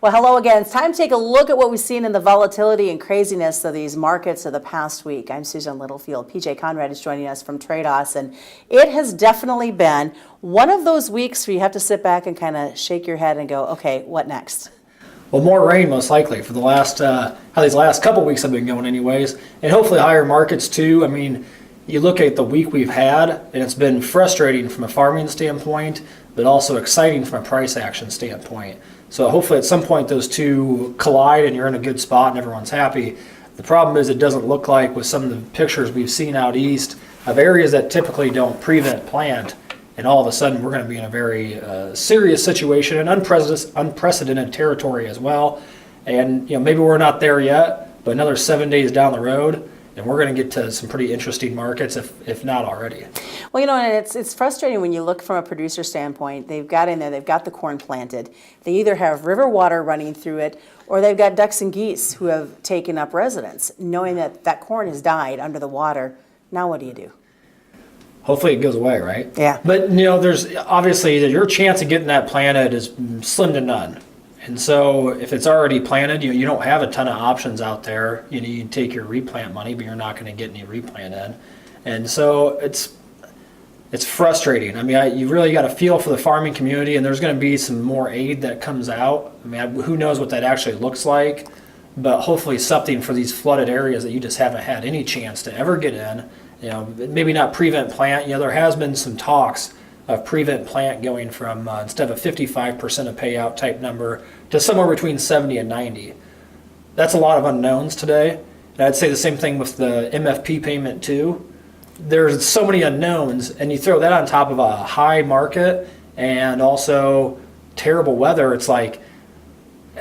Well, hello again. It's time to take a look at what we've seen in the volatility and craziness of these markets of the past week. I'm Susan Littlefield. PJ Conradt is joining us from Tredas, and it has definitely been one of those weeks where you have to sit back and kind of shake your head and go, okay, what next? Well, more rain most likely for the last, how these last couple weeks have been going anyways, and hopefully higher markets too. I mean, you look at the week we've had, and it's been frustrating from a farming standpoint, but also exciting from a price action standpoint. So hopefully at some point those two collide and you're in a good spot and everyone's happy. The problem is it doesn't look like with some of the pictures we've seen out east of areas that typically don't prevent plant, and all of a sudden we're going to be in a very serious situation and unprecedented territory as well. And maybe we're not there yet, but another 7 days down the road, and we're going to get to some pretty interesting markets, if not already. Well, and it's frustrating when you look from a producer standpoint. They've got the corn planted. They either have river water running through it, or they've got ducks and geese who have taken up residence, knowing that corn has died under the water. Now what do you do? Hopefully it goes away, right? Yeah. But there's obviously your chance of getting that planted is slim to none. And so if it's already planted, you don't have a ton of options out there. You take your replant money, but you're not going to get any replant in. And so it's frustrating. I mean, you really got to feel for the farming community, and there's going to be some more aid that comes out. I mean, who knows what that actually looks like, but hopefully something for these flooded areas that you just haven't had any chance to ever get in. Maybe not prevent plant. There has been some talks of prevent plant going from instead of a 55% of payout type number to somewhere between 70 and 90. That's a lot of unknowns today. And I'd say the same thing with the MFP payment too. There's so many unknowns, and you throw that on top of a high market and also terrible weather. It's like,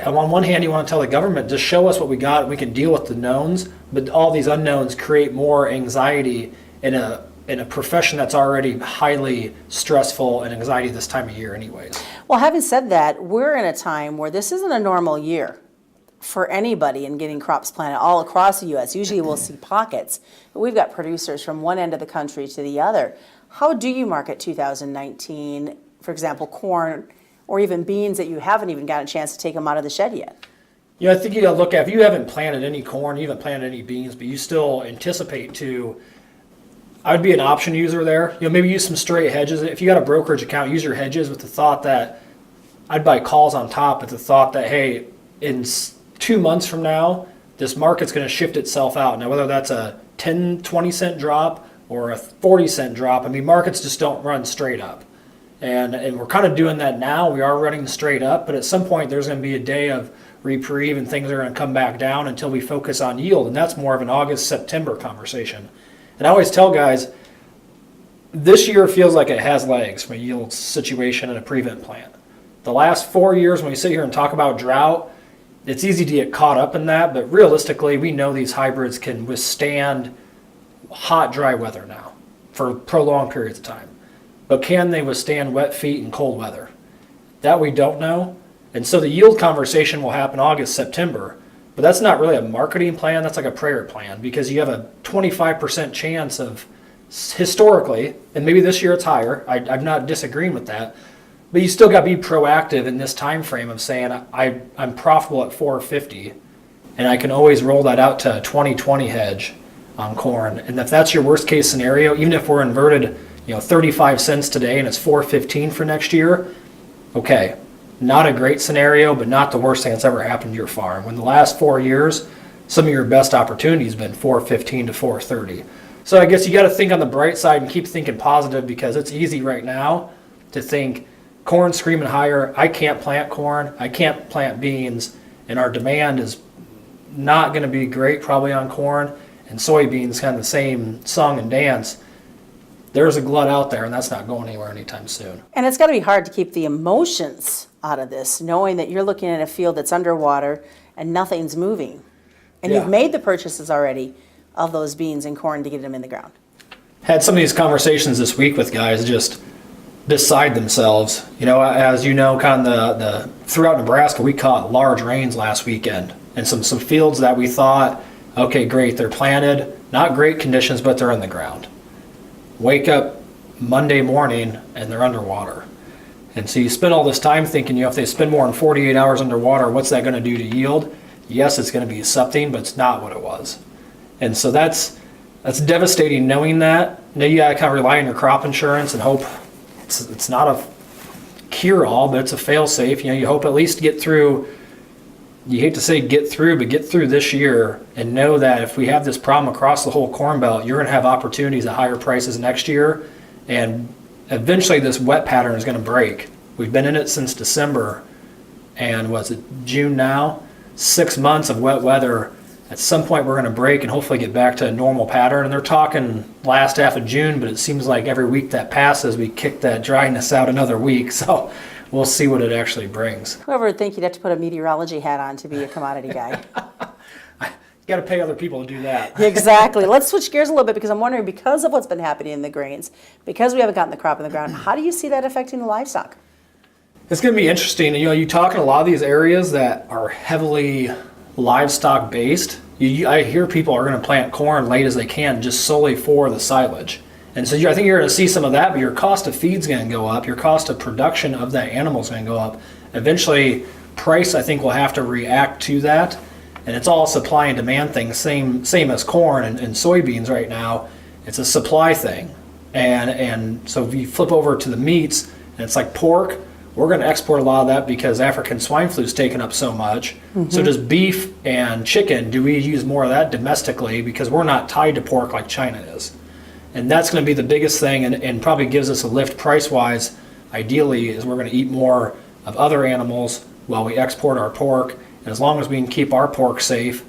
on one hand, you want to tell the government, just show us what we got, we can deal with the knowns, but all these unknowns create more anxiety in a profession that's already highly stressful and anxiety this time of year anyways. Well, having said that, we're in a time where this isn't a normal year for anybody in getting crops planted all across the U.S. Usually we'll see pockets, but we've got producers from one end of the country to the other. How do you market 2019, for example, corn or even beans that you haven't even gotten a chance to take them out of the shed yet? I think you got to look at, if you haven't planted any corn, you haven't planted any beans, but you still anticipate to, I would be an option user there. Maybe use some straight hedges. If you got a brokerage account, use your hedges with the thought that I'd buy calls on top with the thought that, hey, in 2 months from now, this market's going to shift itself out. Now, whether that's a 10, 20 cent drop or a 40 cent drop, I mean, markets just don't run straight up. And we're kind of doing that now. We are running straight up, but at some point there's going to be a day of reprieve and things are going to come back down until we focus on yield. And that's more of an August, September conversation. And I always tell guys, this year feels like it has legs from a yield situation and a prevent plant. The last 4 years, when we sit here and talk about drought, it's easy to get caught up in that, but realistically, we know these hybrids can withstand hot, dry weather now for prolonged periods of time. But can they withstand wet feet and cold weather? That we don't know. And so the yield conversation will happen August, September. But that's not really a marketing plan. That's like a prayer plan, because you have a 25% chance of, historically, and maybe this year it's higher. I'm not disagreeing with that. But you still got to be proactive in this time frame of saying, I'm profitable at 450, and I can always roll that out to a 20/20 hedge on corn. And if that's your worst case scenario, even if we're inverted 35 cents today and it's 4.15 for next year, okay, not a great scenario, but not the worst thing that's ever happened to your farm. When the last 4 years, some of your best opportunities have been 4.15 to 4.30. So I guess you got to think on the bright side and keep thinking positive, because it's easy right now to think corn screaming higher, I can't plant corn, I can't plant beans, and our demand is not going to be great probably on corn, and soybeans kind of the same song and dance. There's a glut out there, and that's not going anywhere anytime soon. And it's got to be hard to keep the emotions out of this, knowing that you're looking at a field that's underwater and nothing's moving. And You've made the purchases already of those beans and corn to get them in the ground. Had some of these conversations this week with guys just beside themselves. As you know, kind of the throughout Nebraska, we caught large rains last weekend, and some fields that we thought, okay, great, they're planted, not great conditions, but they're in the ground. Wake up Monday morning and they're underwater. And so you spend all this time thinking, if they spend more than 48 hours underwater, what's that going to do to yield? Yes, it's going to be something, but it's not what it was. And so that's devastating knowing that. Now you got to kind of rely on your crop insurance and hope it's not a cure-all, but it's a fail-safe. You hope at least get through, you hate to say get through, but get through this year and know that if we have this problem across the whole Corn Belt, you're going to have opportunities at higher prices next year. And eventually this wet pattern is going to break. We've been in it since December, and what's it, June now? 6 months of wet weather. At some point we're going to break and hopefully get back to a normal pattern. And they're talking last half of June, but it seems like every week that passes, we kick that dryness out another week. So we'll see what it actually brings. Whoever would think you'd have to put a meteorology hat on to be a commodity guy. You got to pay other people to do that. Exactly. Let's switch gears a little bit, because I'm wondering, because of what's been happening in the grains, because we haven't gotten the crop in the ground, how do you see that affecting the livestock? It's going to be interesting. You talk in a lot of these areas that are heavily livestock based. I hear people are going to plant corn late as they can just solely for the silage. And so I think you're going to see some of that, but your cost of feed's going to go up. Your cost of production of that animal is going to go up. Eventually, price, I think, will have to react to that. And it's all a supply and demand thing, same as corn and soybeans right now. It's a supply thing. And so if you flip over to the meats, and it's like pork, we're going to export a lot of that because African swine flu is taking up so much. Mm-hmm. So does beef and chicken, do we use more of that domestically because we're not tied to pork like China is? And that's going to be the biggest thing, and probably gives us a lift price-wise, ideally, is we're going to eat more of other animals while we export our pork. And as long as we can keep our pork safe,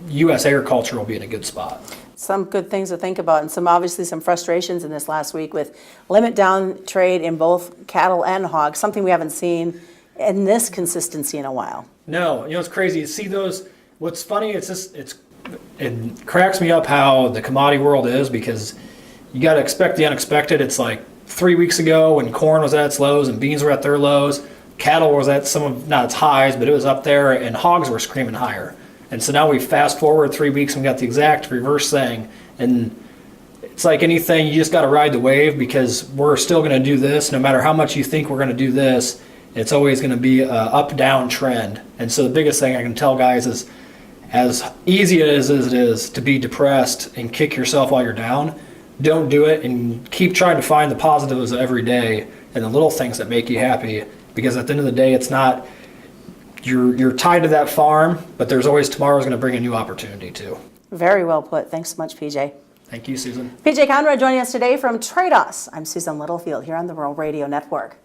U.S. agriculture will be in a good spot. Some good things to think about, and obviously some frustrations in this last week with limit down trade in both cattle and hogs, something we haven't seen in this consistency in a while. No, it's crazy. You see those, what's funny, it cracks me up how the commodity world is, because you got to expect the unexpected. It's like 3 weeks ago when corn was at its lows and beans were at their lows, cattle was at not its highs, but it was up there, and hogs were screaming higher. And so now we fast forward 3 weeks and we got the exact reverse thing. And it's like anything, you just got to ride the wave, because we're still going to do this. No matter how much you think we're going to do this, it's always going to be an up-down trend. And so the biggest thing I can tell guys is, as easy as it is to be depressed and kick yourself while you're down, don't do it, and keep trying to find the positives every day and the little things that make you happy. Because at the end of the day, it's not, you're tied to that farm, but there's always tomorrow's going to bring a new opportunity too. Very well put. Thanks so much, PJ. Thank you, Susan. PJ Conradt joining us today from Tredas. I'm Susan Littlefield here on the Rural Radio Network.